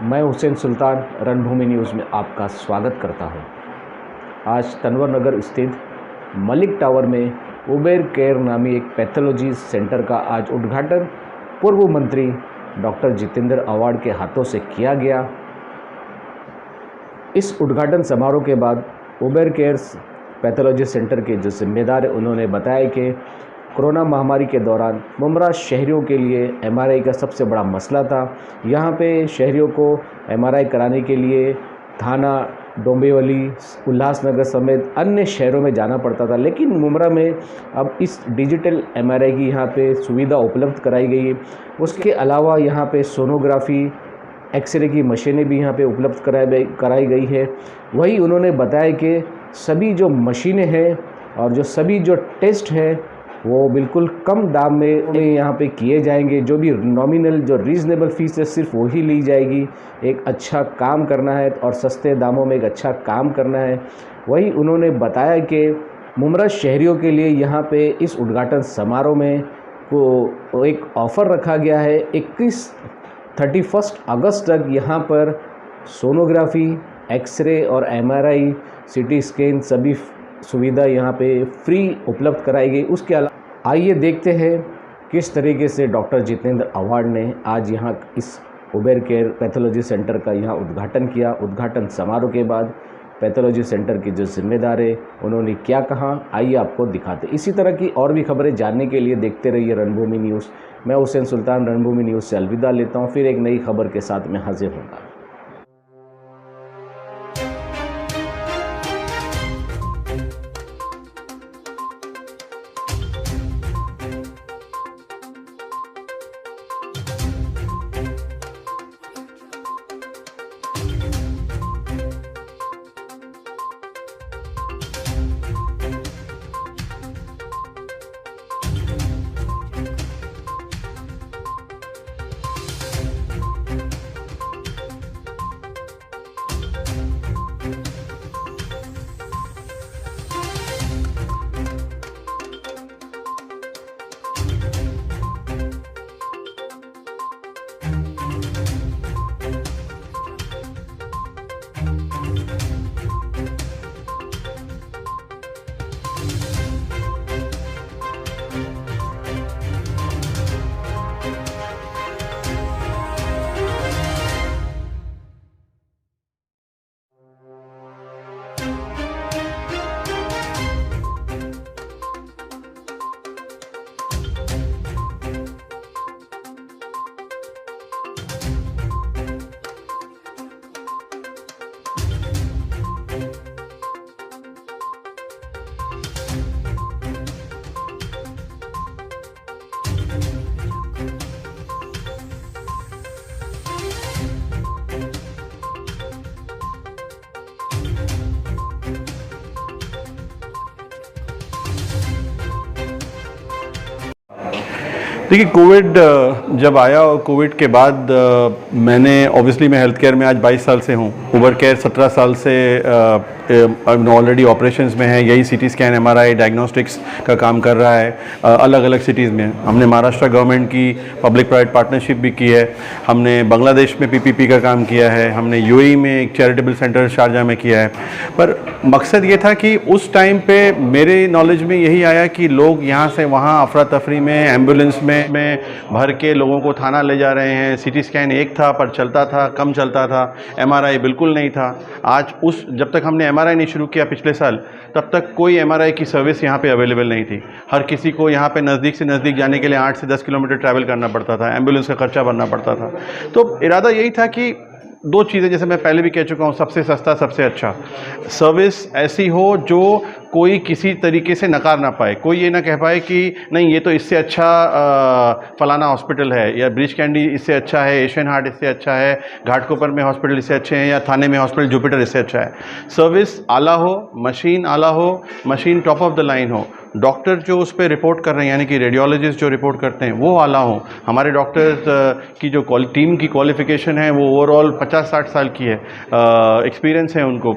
मैं हुसैन सुल्तान रणभूमि न्यूज़ में आपका स्वागत करता हूं। आज तनवर नगर स्थित मलिक टावर में उबेर केयर नामी एक पैथोलॉजी सेंटर का आज उद्घाटन पूर्व मंत्री डॉक्टर जितेंद्र आव्हाड के हाथों से किया गया। इस उद्घाटन समारोह के बाद उबेर केयर पैथोलॉजी सेंटर के जो जिम्मेदार उन्होंने बताया कि कोरोना महामारी के दौरान मुमरा शहरियों के लिए एमआरआई का सबसे बड़ा मसला था। यहाँ पे शहरियों को एमआरआई कराने के लिए थाना, डोंबिवली, उल्लासनगर समेत अन्य शहरों में जाना पड़ता था, लेकिन मुमरा में अब इस डिजिटल एमआरआई की यहाँ पे सुविधा उपलब्ध कराई गई है। उसके अलावा यहाँ पे सोनोग्राफी, एक्सरे की मशीनें भी यहाँ पे उपलब्ध कराई गई है। वही उन्होंने बताया कि सभी जो मशीनें हैं और जो सभी जो टेस्ट हैं वो बिल्कुल कम दाम में यहाँ पे किए जाएंगे। जो भी नॉमिनल जो रीज़नेबल फ़ीस है सिर्फ वही ली जाएगी। एक अच्छा काम करना है और सस्ते दामों में एक अच्छा काम करना है। वही उन्होंने बताया कि मुमरा शहरियों के लिए यहाँ पे इस उद्घाटन समारोह में को एक ऑफ़र रखा गया है। 31 अगस्त तक यहाँ पर सोनोग्राफी, एक्सरे और एमआरआई, सीटी स्कैन सभी सुविधा यहाँ पे फ्री उपलब्ध कराई गई। उसके अलावा आइए देखते हैं किस तरीके से डॉक्टर जितेंद्र आव्हाड ने आज यहाँ इस उबेर केयर पैथोलॉजी सेंटर का यहाँ उद्घाटन किया। उद्घाटन समारोह के बाद पैथोलॉजी सेंटर के जो जिम्मेदार है उन्होंने क्या कहा, आइए आपको दिखाते। इसी तरह की और भी खबरें जानने के लिए देखते रहिए रणभूमि न्यूज़। मैं हुसैन सुल्तान रणभूमि न्यूज़ से अलविदा लेता हूँ। फिर एक नई खबर के साथ मैं हाजिर होगा। देखिए, कोविड जब आया और कोविड के बाद मैं हेल्थ केयर में आज 22 साल से हूँ। उबर केयर 17 साल से ऑलरेडी ऑपरेशंस में है। यही सीटी स्कैन, एमआरआई, डायग्नोस्टिक्स का काम कर रहा है अलग अलग सिटीज़ में। हमने महाराष्ट्र गवर्नमेंट की पब्लिक प्राइवेट पार्टनरशिप भी की है। हमने बांग्लादेश में पीपीपी का काम किया है। हमने यूएई में एक चैरिटेबल सेंटर शारजा में किया है। पर मकसद ये था कि उस टाइम पे मेरे नॉलेज में यही आया कि लोग यहाँ से वहाँ अफरा तफरी में, एम्बुलेंस में भर के लोगों को थाना ले जा रहे हैं। सीटी स्कैन एक था पर चलता था, कम चलता था। एमआरआई बिल्कुल नहीं था। आज जब तक हमने एमआरआई नहीं शुरू किया पिछले साल, तब तक कोई एमआरआई की सर्विस यहाँ पे अवेलेबल नहीं थी। हर किसी को यहाँ पे नज़दीक से नज़दीक जाने के लिए 8 से 10 किलोमीटर ट्रैवल करना पड़ता था। एम्बुलेंस का खर्चा भरना पड़ता था। तो इरादा यही था कि दो चीज़ें, जैसे मैं पहले भी कह चुका हूँ, सबसे सस्ता, सबसे अच्छा सर्विस ऐसी हो जो कोई किसी तरीके से नकार ना पाए। कोई ये ना कह पाए कि नहीं ये तो इससे अच्छा फलाना हॉस्पिटल है, या ब्रिज कैंडी इससे अच्छा है, एशियन हार्ट इससे अच्छा है, घाटकोपर में हॉस्पिटल इससे अच्छे हैं, या थाने में हॉस्पिटल जुपिटर इससे अच्छा है। सर्विस आला हो, मशीन आला हो, machine top of the line हो, डॉक्टर जो उस पर रिपोर्ट कर रहे हैं यानी कि रेडियोलॉजिस्ट जो रिपोर्ट करते हैं वो आला हो। हमारे डॉक्टर्स की जो टीम की क्वालिफ़िकेशन है वो ओवरऑल 50-60 साल की है, एक्सपीरियंस है उनको।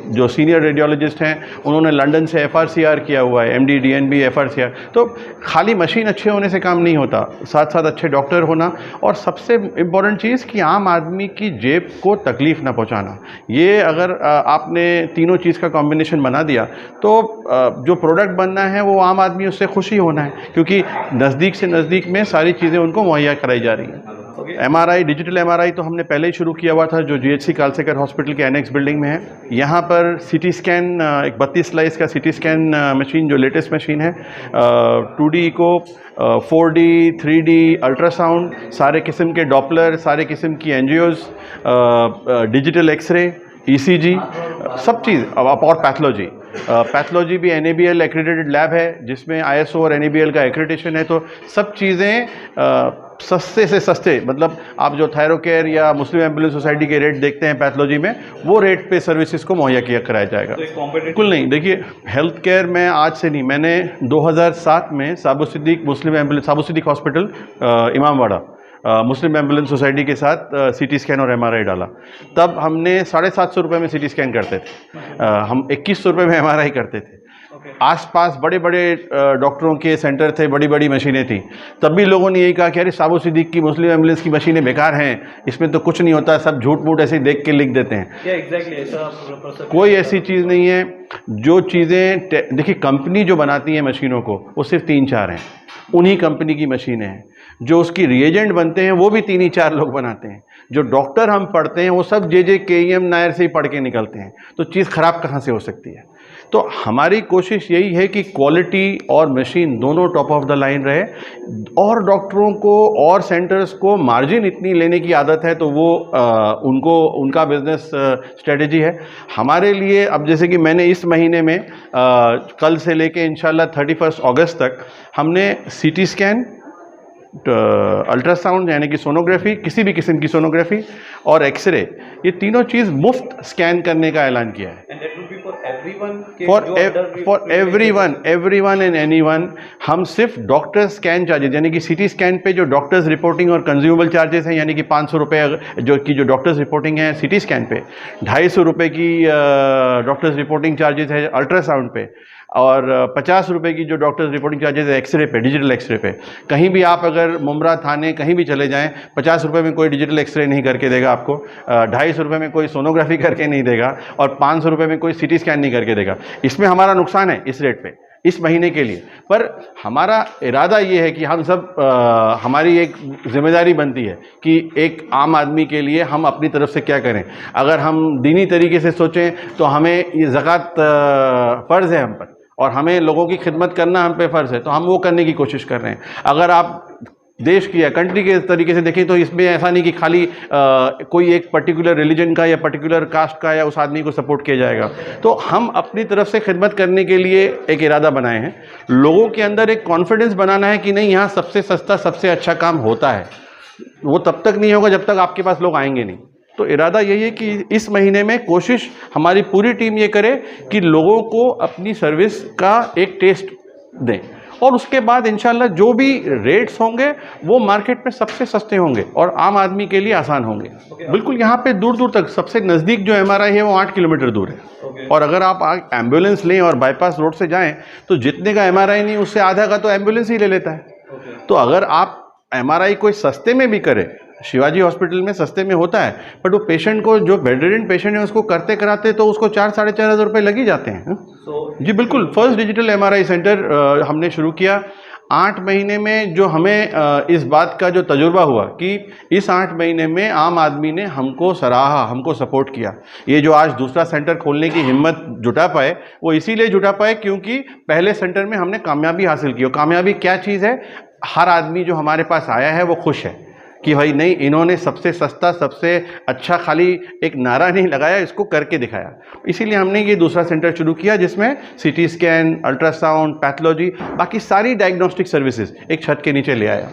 जो सीनियर रेडियोलॉजिस्ट हैं उन्होंने लंदन लंदन से FRCR किया हुआ है, MD DNB FRCR। तो खाली मशीन अच्छे होने से काम नहीं होता, साथ साथ अच्छे डॉक्टर होना, और सबसे इम्पॉर्टेंट चीज़ कि आम आदमी की जेब को तकलीफ़ ना पहुंचाना। ये अगर आपने तीनों चीज़ का कॉम्बिनेशन बना दिया तो जो प्रोडक्ट बनना है वो आम आदमी उससे खुशी होना है, क्योंकि नज़दीक से नज़दीक में सारी चीज़ें उनको मुहैया कराई जा रही हैं। MRI, डिजिटल MRI तो हमने पहले ही शुरू किया हुआ था, जो GHC कालसेकर हॉस्पिटल के एनेक्स बिल्डिंग में है। यहाँ पर CT स्कैन, एक 32 स्लाइस का CT स्कैन मशीन जो लेटेस्ट मशीन है, 2D को 4D 3D अल्ट्रासाउंड, सारे किस्म के डॉपलर, सारे किस्म की एंजियोज, डिजिटल एक्सरे, ECG, सब चीज़, और पैथोलॉजी भी NABL एक्रेडिटेड लैब है जिसमें ISO और NABL का एक्रेडिटेशन है। तो सब चीज़ें सस्ते से सस्ते, मतलब आप जो थायरोकेयर या मुस्लिम एम्बुलेंस सोसाइटी के रेट देखते हैं पैथोलॉजी में, वो रेट पे सर्विसेज को मुहैया किया कराया जाएगा। बिल्कुल नहीं, देखिए हेल्थ केयर में आज से नहीं, मैंने 2007 में साबु सिद्दीक हॉस्पिटल इमामबाड़ा मुस्लिम एम्बुलेंस सोसाइटी के साथ CT स्कैन और MRI डाला। तब हमने 750 रुपये में CT स्कैन करते थे, हम 2100 रुपये में MRI करते थे। आसपास बड़े बड़े डॉक्टरों के सेंटर थे, बड़ी बड़ी मशीनें थी। तब भी लोगों ने यही कहा कि अरे साबु सिद्दीक की मुस्लिम एम्बुलेंस की मशीनें बेकार हैं, इसमें तो कुछ नहीं होता, सब झूठ मूठ ऐसे देख के लिख देते हैं। एग्जैक्टली कोई ऐसी चीज़ नहीं है। जो चीज़ें देखिए, कंपनी जो बनाती है मशीनों को वो सिर्फ 3-4 हैं, उन्हीं कंपनी की मशीनें हैं। जो उसकी रिएजेंट बनते हैं वो भी 3-4 लोग बनाते हैं। जो डॉक्टर हम पढ़ते हैं वो सब JJ KEM नायर से ही पढ़ के निकलते हैं। तो चीज़ ख़राब कहाँ से हो सकती है? तो हमारी कोशिश यही है कि क्वालिटी और मशीन दोनों टॉप ऑफ द लाइन रहे, और डॉक्टरों को और सेंटर्स को मार्जिन इतनी लेने की आदत है तो वो उनका बिजनेस स्ट्रेटजी है। हमारे लिए अब जैसे कि मैंने इस महीने में कल से लेके इंशाल्लाह 31 अगस्त तक हमने CT स्कैन, अल्ट्रासाउंड यानी कि सोनोग्राफी, किसी भी किस्म की सोनोग्राफी, और एक्सरे, ये तीनों चीज़ मुफ्त स्कैन करने का ऐलान किया है। For everyone and anyone. हम सिर्फ डॉक्टर स्कैन चार्जेस यानी कि CT स्कैन पे जो डॉक्टर्स रिपोर्टिंग और कंज्यूमेबल चार्जेस हैं, यानी कि 500 रुपये जो डॉक्टर्स रिपोर्टिंग है CT स्कैन पे, 250 रुपये की डॉक्टर्स रिपोर्टिंग चार्जेस है अल्ट्रासाउंड पे, और 50 रुपये की जो डॉक्टर्स रिपोर्टिंग चार्जेस है एक्सरे पे, डिजिटल एक्सरे पे। कहीं भी आप अगर मुमरा थाने कहीं भी चले जाएं, 50 रुपये में कोई डिजिटल एक्सरे नहीं करके देगा आपको, 250 रुपये में कोई सोनोग्राफी करके नहीं देगा, और 500 रुपये में कोई CT स्कैन नहीं करके देगा। इसमें हमारा नुकसान है इस रेट पे इस महीने के लिए, पर हमारा इरादा ये है कि हम सब हमारी एक जिम्मेदारी बनती है कि एक आम आदमी के लिए हम अपनी तरफ से क्या करें। अगर हम दीनी तरीके से सोचें तो हमें ये ज़कात फ़र्ज़ है हम पर, और हमें लोगों की खिदमत करना हम पे फ़र्ज़ है, तो हम वो करने की कोशिश कर रहे हैं। अगर आप देश की या कंट्री के तरीके से देखें तो इसमें ऐसा नहीं कि खाली कोई एक पर्टिकुलर रिलीजन का या पर्टिकुलर कास्ट का या उस आदमी को सपोर्ट किया जाएगा। तो हम अपनी तरफ से खिदमत करने के लिए एक इरादा बनाए हैं। लोगों के अंदर एक कॉन्फिडेंस बनाना है कि नहीं, यहाँ सबसे सस्ता सबसे अच्छा काम होता है। वो तब तक नहीं होगा जब तक आपके पास लोग आएंगे नहीं। तो इरादा यही है कि इस महीने में कोशिश हमारी पूरी टीम ये करे कि लोगों को अपनी सर्विस का एक टेस्ट दें, और उसके बाद इंशाल्लाह जो भी रेट्स होंगे वो मार्केट में सबसे सस्ते होंगे और आम आदमी के लिए आसान होंगे। बिल्कुल, यहाँ पे दूर दूर तक सबसे नज़दीक जो MRI है वो 8 किलोमीटर दूर है। और अगर आप एम्बुलेंस लें और बाईपास रोड से जाएं तो जितने का MRI नहीं उससे आधा का तो एम्बुलेंस ही ले लेता है। तो अगर आप MRI कोई सस्ते में भी करें, शिवाजी हॉस्पिटल में सस्ते में होता है, बट वो पेशेंट को, जो बेडरिडन पेशेंट है उसको करते कराते तो उसको 4-4.5 हज़ार रुपये लग ही जाते हैं। जी बिल्कुल, फर्स्ट डिजिटल MRI सेंटर हमने शुरू किया 8 महीने में। जो हमें इस बात का जो तजुर्बा हुआ कि इस 8 महीने में आम आदमी ने हमको सराहा, हमको सपोर्ट किया। ये जो आज दूसरा सेंटर खोलने की हिम्मत जुटा पाए, वो इसीलिए जुटा पाए क्योंकि पहले सेंटर में हमने कामयाबी हासिल की। और कामयाबी क्या चीज़ है? हर आदमी जो हमारे पास आया है वो खुश है कि भाई नहीं, इन्होंने सबसे सस्ता सबसे अच्छा खाली एक नारा नहीं लगाया, इसको करके दिखाया। इसीलिए हमने ये दूसरा सेंटर शुरू किया जिसमें CT स्कैन, अल्ट्रासाउंड, पैथोलॉजी, बाकी सारी डायग्नोस्टिक सर्विसेज एक छत के नीचे ले आया।